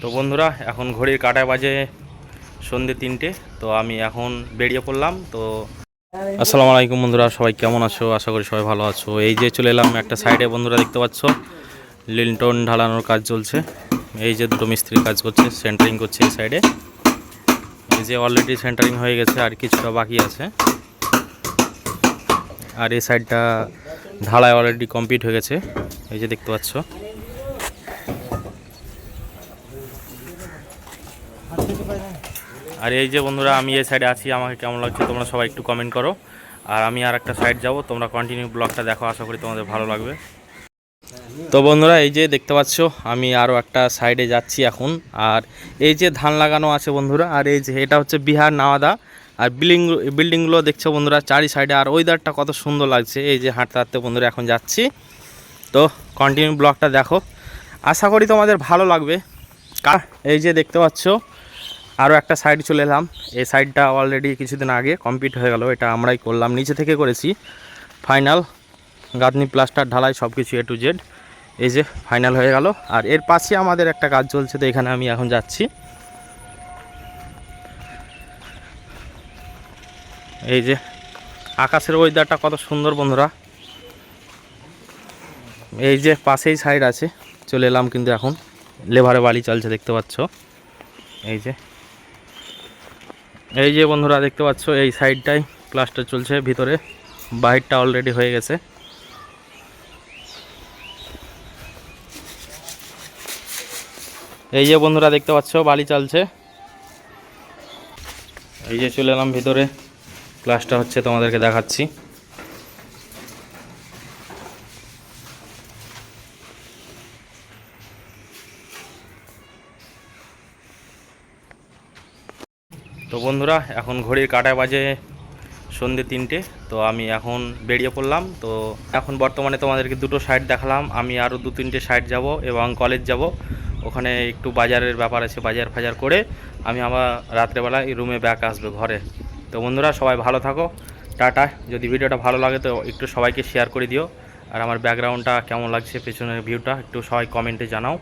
তো বন্ধুরা, এখন ঘড়ির কাঁটায় বাজে সন্ধ্যে 3টে। তো আমি এখন বেরিয়ে পড়লাম। তো আসসালামু আলাইকুম বন্ধুরা, সবাই কেমন আছো? আশা করি সবাই ভালো আছো। এই যে চলে এলাম একটা সাইডে, বন্ধুরা দেখতে পাচ্ছ লিন্টন ঢালানোর কাজ চলছে। এই যে দুটো মিস্ত্রি কাজ করছে, সেন্টারিং করছে এই সাইডে। এই যে অলরেডি সেন্টারিং হয়ে গেছে, আর কিছুটা বাকি আছে। আর এই সাইডটা ঢালাই অলরেডি কমপ্লিট হয়ে গেছে, এই যে দেখতে পাচ্ছ। আর এই যে বন্ধুরা, আমি এই সাইডে আছি, আমাকে কেমন লাগছে তোমরা সবাই একটু কমেন্ট করো। আর আমি আর একটা সাইড যাব, তোমরা কন্টিনিউ ব্লগটা দেখো, আশা করি তোমাদের ভালো লাগবে। তো বন্ধুরা, এই যে দেখতে পাচ্ছ আমি আরও একটা সাইডে যাচ্ছি এখন। আর এই যে ধান লাগানো আছে বন্ধুরা, আর এই যে এটা হচ্ছে বিহার নাওয়াদা। আর বিল্ডিংগুলো দেখছো বন্ধুরা চারি সাইডে, আর ওয়েদারটা কত সুন্দর লাগছে। এই যে হাঁটতে হাঁটতে বন্ধুরা এখন যাচ্ছি। তো কন্টিনিউ ব্লগটা দেখো, আশা করি তোমাদের ভালো লাগবে। এই যে দেখতে পাচ্ছ আরও একটা সাইড চলে এলাম। এই সাইডটা অলরেডি কিছুদিন আগে কমপ্লিট হয়ে গেল, এটা আমরাই করলাম, নিচে থেকে করেছি। ফাইনাল গাঁথনি প্লাস্টার ঢালাই সব কিছু A to Z এই যে ফাইনাল হয়ে গেল। আর এর পাশে আমাদের একটা কাজ চলছে, তো এখানে আমি এখন যাচ্ছি। এই যে আকাশের ওয়েদারটা কত সুন্দর বন্ধুরা। এই যে পাশেই সাইড আছে, চলে এলাম কিন্তু এখন লেভারে বালি চলছে দেখতে পাচ্ছ। এই যে বন্ধুরা দেখতে পাচ্ছ এই সাইডটাই প্লাস্টার চলছে, ভিতরে বাহিরটা অলরেডি হয়ে গেছে। এই যে বন্ধুরা দেখতে পাচ্ছ বালি চলছে। এই যে চলে এলাম ভিতরে, প্লাস্টার হচ্ছে, তোমাদেরকে দেখাচ্ছি। তো বন্ধুরা, এখন ঘড়ির কাঁটায় বাজে সন্ধ্যে 3টে। তো আমি এখন বেরিয়ে পড়লাম। তো এখন বর্তমানে তোমাদেরকে দুটো সাইড দেখালাম, আমি আরও 2-3টে সাইড যাব এবং কলেজ যাব। ওখানে একটু বাজারের ব্যাপার আছে, বাজার ফাজার করে আমি আবার রাত্রেবেলায় রুমে ব্যাক আসবে ঘরে। তো বন্ধুরা সবাই ভালো থাকো, টাটা। যদি ভিডিওটা ভালো লাগে তো একটু সবাইকে শেয়ার করে দিও। আর আমার ব্যাকগ্রাউন্ডটা কেমন লাগছে, পেছনের ভিউটা একটু সবাই কমেন্টে জানাও।